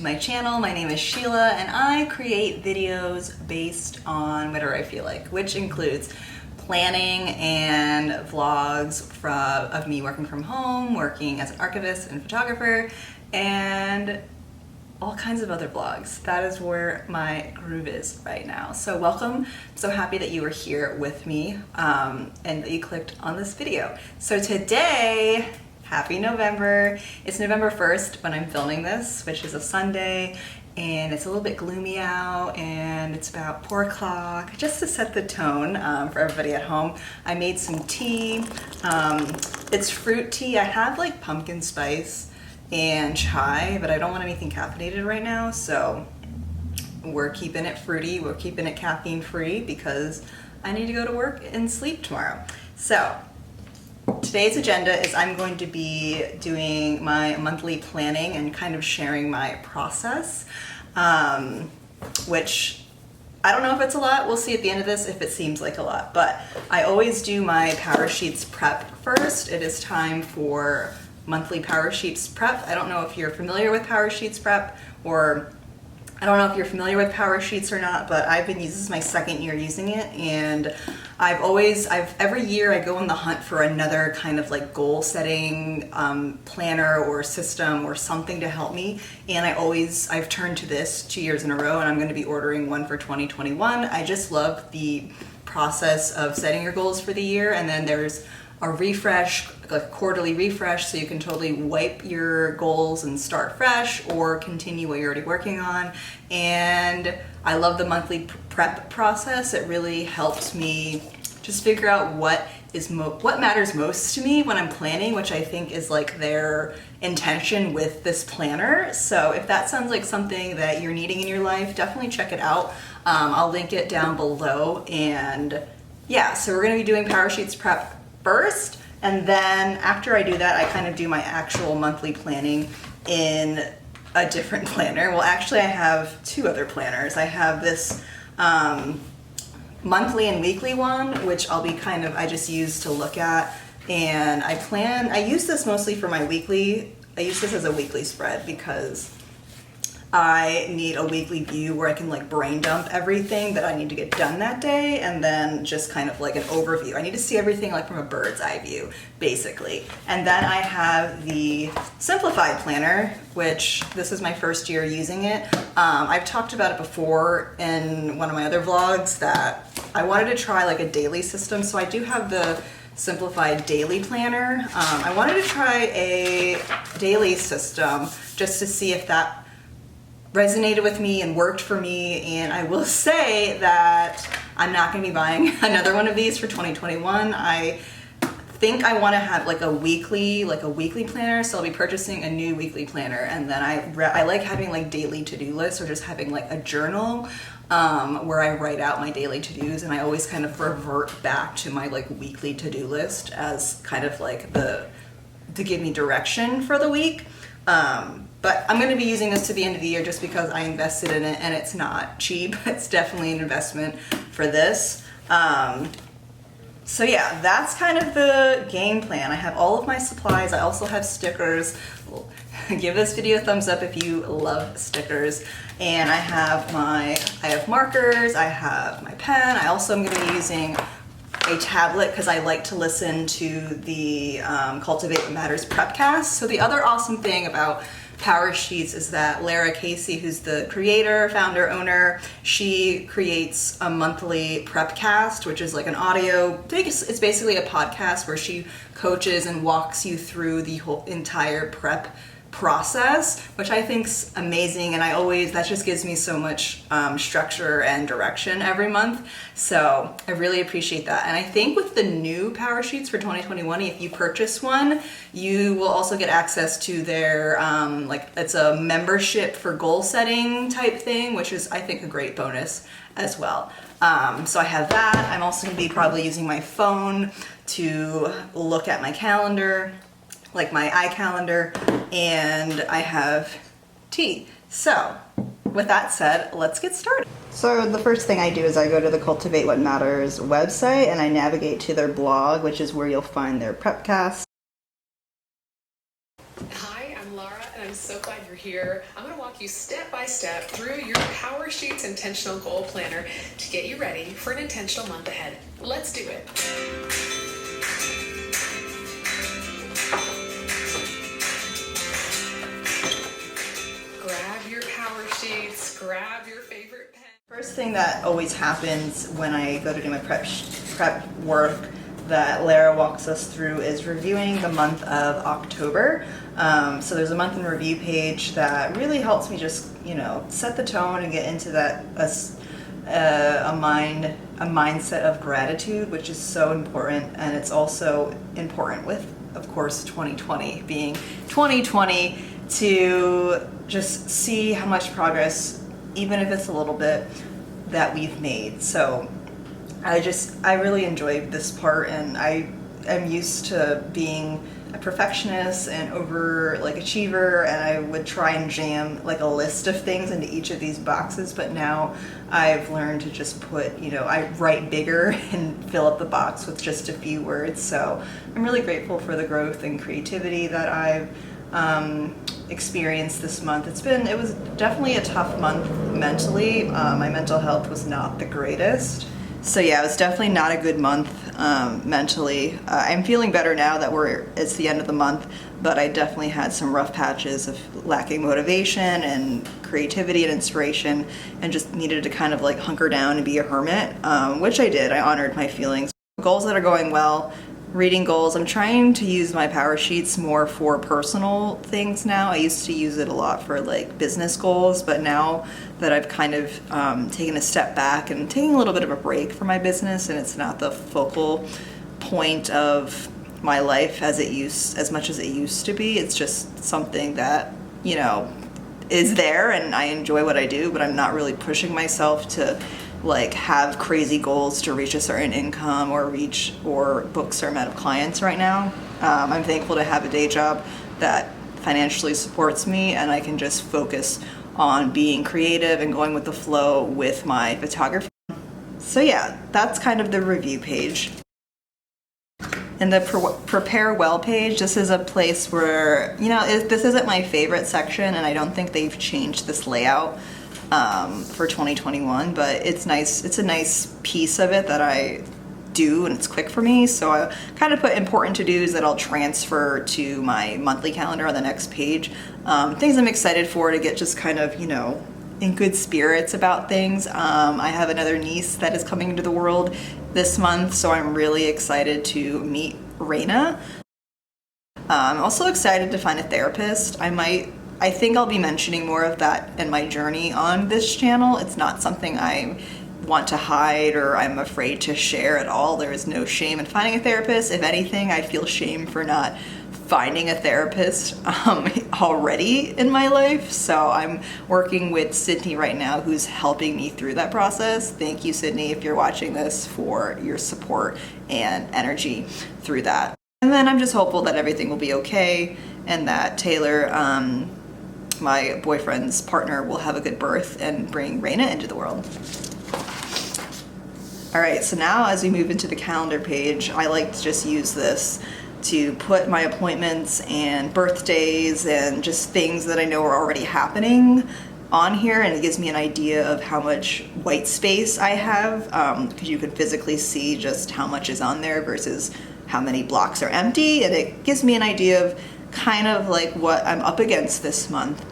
my channel. My name is Sheila and I create videos based on whatever I feel like, which includes planning and vlogs of me working from home, working as an archivist and photographer, and all kinds of other vlogs. That is where my groove is right now. So welcome. I'm so happy that you are here with me and that you clicked on this video. So today, happy November. It's November 1st when I'm filming this, which is a Sunday, and it's a little bit gloomy out and it's about 4 o'clock. Just to set the tone for everybody at home, I made some tea. It's fruit tea. I have like pumpkin spice and chai, but I don't want anything caffeinated right now, so we're keeping it fruity, we're keeping it caffeine free because I need to go to work and sleep tomorrow. So today's agenda is I'm going to be doing my monthly planning and kind of sharing my process, which I don't know if it's a lot. We'll see at the end of this if it seems like a lot, but I always do my Powersheets prep first. It is time for monthly Powersheets prep. I don't know if you're familiar with Powersheets prep, or I don't know if you're familiar with Powersheets or not, but this is my second year using it, and every year I go on the hunt for another kind of like goal setting planner or system or something to help me, and I've turned to this 2 years in a row, and I'm going to be ordering one for 2021. I just love the process of setting your goals for the year, and then there's a refresh, like a quarterly refresh, so you can totally wipe your goals and start fresh or continue what you're already working on. And I love the monthly prep process. It really helps me just figure out what matters most to me when I'm planning, which I think is like their intention with this planner. So if that sounds like something that you're needing in your life, definitely check it out. I'll link it down below. And yeah, so we're gonna be doing Powersheets prep first, and then after I do that, I kind of do my actual monthly planning in a different planner. Well, actually I have 2 other planners. I have this monthly and weekly one, which I just use to look at, and I use this mostly for my weekly. I use this as a weekly spread because I need a weekly view where I can like brain dump everything that I need to get done that day, and then just kind of like an overview. I need to see everything like from a bird's eye view, basically. And then I have the simplified planner, which this is my first year using it. I've talked about it before in one of my other vlogs that I wanted to try like a daily system. So I do have the simplified daily planner. I wanted to try a daily system just to see if that resonated with me and worked for me, and I will say that I'm not going to be buying another one of these for 2021. I think I want to have like a weekly planner, so I'll be purchasing a new weekly planner, and then I like having like daily to-do lists, or just having like a journal where I write out my daily to-dos, and I always kind of revert back to my like weekly to-do list as kind of like to give me direction for the week. But I'm going to be using this to the end of the year just because I invested in it, and it's not cheap. It's definitely an investment for this. So yeah, that's kind of the game plan. I have all of my supplies. I also have stickers. Give this video a thumbs up if you love stickers. And I have markers, I have my pen. I also am going to be using a tablet because I like to listen to the Cultivate What Matters Prepcast. So the other awesome thing about Powersheets is that Lara Casey, who's the creator, founder, owner, she creates a monthly prepcast, which is like an audio, it's basically a podcast where she coaches and walks you through the whole entire prep process, which I think's amazing, and that just gives me so much structure and direction every month. So I really appreciate that. And I think with the new Powersheets for 2021, if you purchase one, you will also get access to their it's a membership for goal setting type thing, which is I think a great bonus as well. So I have that. I'm also going to be probably using my phone to look at my calendar, like my iCalendar, and I have tea. So with that said, let's get started. So the first thing I do is I go to the Cultivate What Matters website and I navigate to their blog, which is where you'll find their prepcast. Hi, I'm Laura, and I'm so glad you're here. I'm going to walk walk you step by step through your Powersheets Intentional Goal Planner to get you ready for an intentional month ahead. Let's do it. Grab your Powersheets, grab your favorite pen. First thing that always happens when I go to do my prep work that Lara walks us through is reviewing the month of October. So there's a month in review page that really helps me just, set the tone and get into that a mindset of gratitude, which is so important. And it's also important with, of course, 2020 being 2020, to just see how much progress, even if it's a little bit, that we've made. So I really enjoyed this part, and I am used to being a perfectionist and achiever, and I would try and jam like a list of things into each of these boxes, but now I've learned to just put, I write bigger and fill up the box with just a few words. So I'm really grateful for the growth and creativity that I've experienced this month. It was definitely a tough month mentally. My mental health was not the greatest. So yeah, it was definitely not a good month mentally. I'm feeling better now that it's the end of the month, but I definitely had some rough patches of lacking motivation and creativity and inspiration, and just needed to kind of like hunker down and be a hermit, which I did. I honored my feelings. Goals that are going well. Reading goals. I'm trying to use my Powersheets more for personal things now. I used to use it a lot for like business goals, but now that I've kind of taken a step back and taking a little bit of a break from my business, and it's not the focal point of my life as much as it used to be. It's just something that, is there, and I enjoy what I do, but I'm not really pushing myself to like have crazy goals to reach a certain income or book a certain amount of clients right now. I'm thankful to have a day job that financially supports me, and I can just focus on being creative and going with the flow with my photography. So yeah, that's kind of the review page. In the Prepare Well page, this is a place where, this isn't my favorite section, and I don't think they've changed this layout for 2021, but it's nice. It's a nice piece of it that I do, and it's quick for me. So I kind of put important to-dos that I'll transfer to my monthly calendar on the next page. Things I'm excited for, to get just kind of, in good spirits about things. I have another niece that is coming into the world this month, so I'm really excited to meet Raina. I'm also excited to find a therapist. I think I'll be mentioning more of that in my journey on this channel. It's not something I want to hide or I'm afraid to share at all. There is no shame in finding a therapist. If anything, I feel shame for not finding a therapist already in my life. So I'm working with Sydney right now, who's helping me through that process. Thank you, Sydney, if you're watching this, for your support and energy through that. And then I'm just hopeful that everything will be okay, and that Taylor, my boyfriend's partner, will have a good birth and bring Raina into the world. All right, so now as we move into the calendar page, I like to just use this to put my appointments and birthdays and just things that I know are already happening on here, and it gives me an idea of how much white space I have, because you can physically see just how much is on there versus how many blocks are empty, and it gives me an idea of kind of like what I'm up against this month.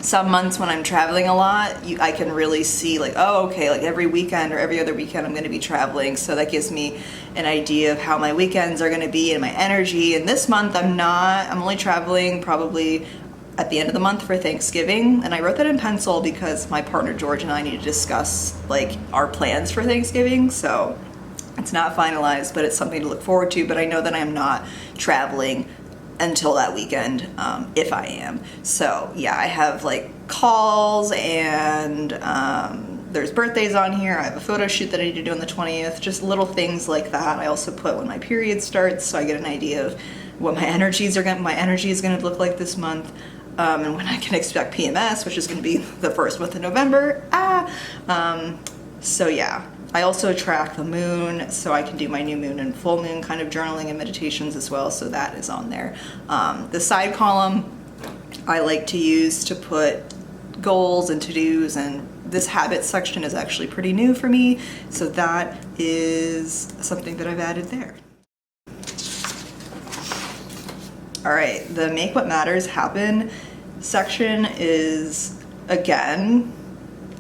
Some months when I'm traveling a lot, I can really see like, oh, okay, like every weekend or every other weekend I'm going to be traveling. So that gives me an idea of how my weekends are going to be and my energy. And this month I'm only traveling probably at the end of the month for Thanksgiving. And I wrote that in pencil because my partner George and I need to discuss like our plans for Thanksgiving. So it's not finalized, but it's something to look forward to. But I know that I'm not traveling until that weekend, if I am. So yeah, I have like calls, and there's birthdays on here. I have a photo shoot that I need to do on the 20th, just little things like that. I also put when my period starts, so I get an idea of what my energy is gonna look like this month, and when I can expect PMS, which is gonna be the first month of November. So yeah. I also track the moon, so I can do my new moon and full moon kind of journaling and meditations as well, so that is on there. The side column I like to use to put goals and to-dos, and this habits section is actually pretty new for me, so that is something that I've added there. All right, the Make What Matters Happen section is, again,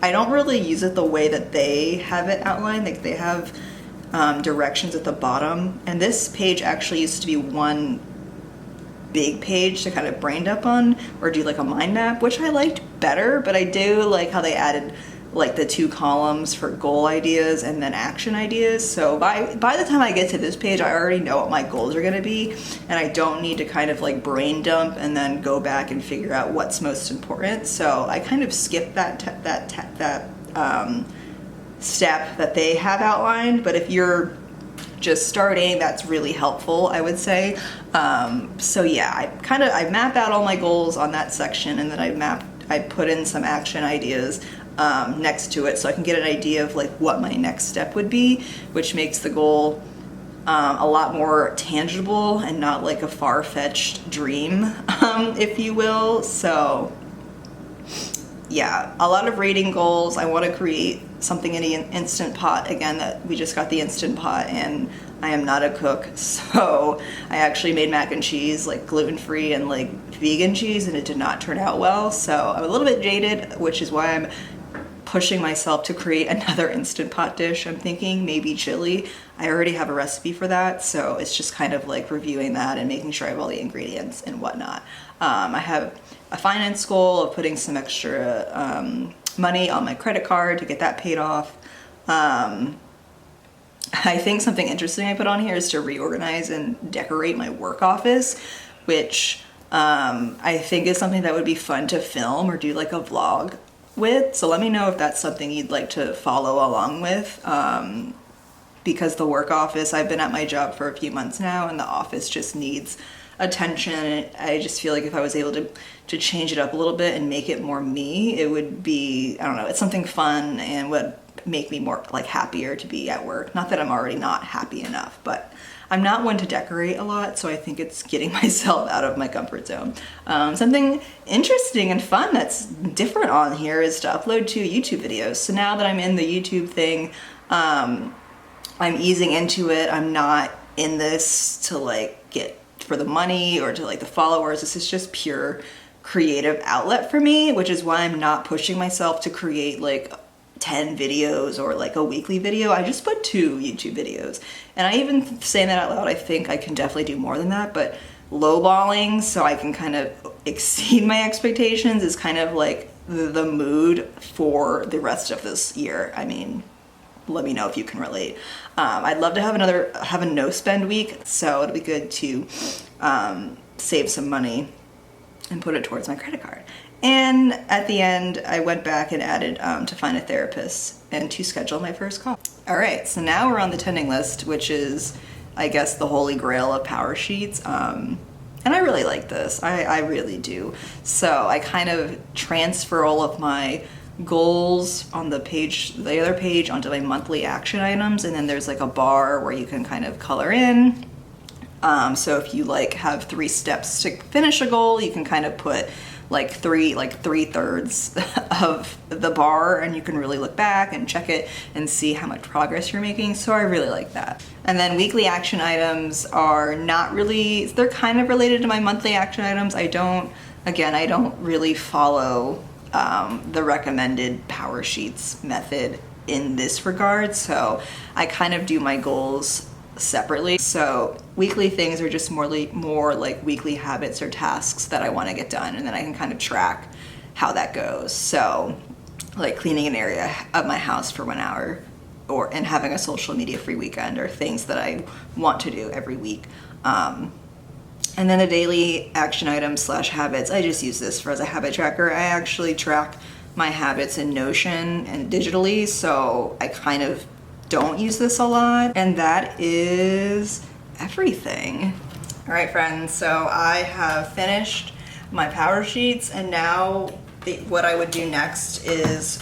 I don't really use it the way that they have it outlined. Like, they have directions at the bottom, and this page actually used to be one big page to kind of brain dump on or do like a mind map, which I liked better, but I do like how they added like the 2 columns for goal ideas and then action ideas. So by the time I get to this page, I already know what my goals are going to be, and I don't need to kind of like brain dump and then go back and figure out what's most important. So I kind of skip that step that they have outlined. But if you're just starting, that's really helpful, I would say. So yeah, I map out all my goals on that section, and then I put in some action ideas next to it, so I can get an idea of like what my next step would be, which makes the goal a lot more tangible and not like a far-fetched dream, if you will. So yeah, a lot of rating goals. I want to create something in the Instant Pot. Again, that we just got the Instant Pot, and I am not a cook, so I actually made mac and cheese, like gluten-free and like vegan cheese, and it did not turn out well. So I'm a little bit jaded, which is why I'm pushing myself to create another Instant Pot dish. I'm thinking maybe chili. I already have a recipe for that, so it's just kind of like reviewing that and making sure I have all the ingredients and whatnot. I have a finance goal of putting some extra money on my credit card to get that paid off. I think something interesting I put on here is to reorganize and decorate my work office, which I think is something that would be fun to film or do like a vlog with. So let me know if that's something you'd like to follow along with, because the work office, I've been at my job for a few months now, and the office just needs attention. I just feel like if I was able to change it up a little bit and make it more me, it would be, I don't know, it's something fun and would make me more like happier to be at work. Not that I'm already not happy enough, but I'm not one to decorate a lot, so I think it's getting myself out of my comfort zone. Something interesting and fun that's different on here is to upload 2 YouTube videos. So now that I'm in the YouTube thing, I'm easing into it. I'm not in this to like get for the money or to like the followers. This is just pure creative outlet for me, which is why I'm not pushing myself to create like 10 videos or like a weekly video. I just put 2 YouTube videos, and I even saying that out loud, I think I can definitely do more than that, but lowballing so I can kind of exceed my expectations is kind of like the mood for the rest of this year. I mean, let me know if you can relate. I'd love to have a no spend week, so it'll be good to save some money and put it towards my credit card. And at the end, I went back and added to find a therapist and to schedule my first call. All right, so now we're on the tending list, which is, I guess, the holy grail of Powersheets. And I really like this. I really do. So I kind of transfer all of my goals on the other page onto my monthly action items, and then there's like a bar where you can kind of color in. So if you like have 3 steps to finish a goal, you can kind of put like 3/3 of the bar, and you can really look back and check it and see how much progress you're making. So I really like that. And then weekly action items are not really, they're kind of related to my monthly action items. I don't really follow the recommended Powersheets method in this regard. So I kind of do my goals separately. So weekly things are just more like weekly habits or tasks that I want to get done, and then I can kind of track how that goes. So like cleaning an area of my house for 1 hour, and having a social media free weekend, or things that I want to do every week. And then the daily action items / habits, I just use this as a habit tracker. I actually track my habits in Notion and digitally, so I kind of don't use this a lot. And that is everything. All right, friends, so I have finished my Powersheets, and now what I would do next is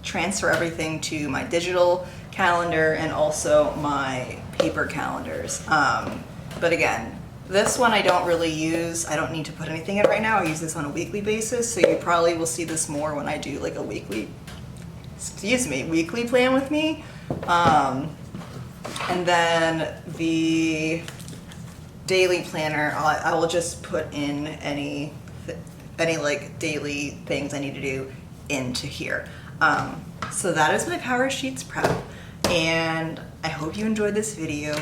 transfer everything to my digital calendar and also my paper calendars. But again, This one I don't really use. I don't need to put anything in right now. I use this on a weekly basis, so you probably will see this more when I do like a weekly plan with me. And then the daily planner, I will just put in any like daily things I need to do into here. So that is my Powersheets prep, and I hope you enjoyed this video.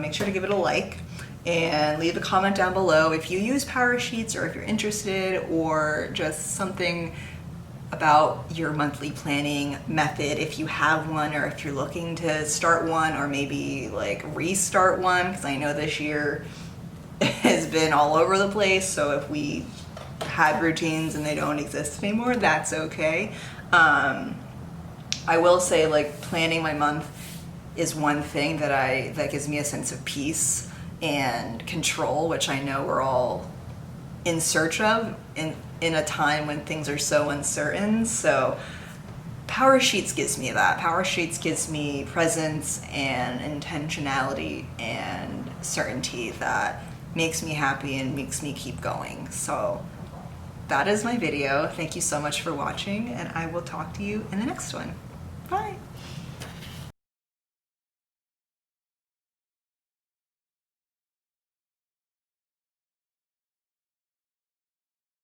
Make sure to give it a like and leave a comment down below if you use Powersheets or if you're interested, or just something about your monthly planning method, if you have one, or if you're looking to start one, or maybe like restart one, because I know this year has been all over the place. So if we had routines and they don't exist anymore, that's okay. I will say, like, planning my month is one thing that gives me a sense of peace and control, which I know we're all in search of in a time when things are so uncertain. So Powersheets gives me that. Powersheets gives me presence and intentionality and certainty that makes me happy and makes me keep going. So that is my video. Thank you so much for watching, and I will talk to you in the next one. Bye.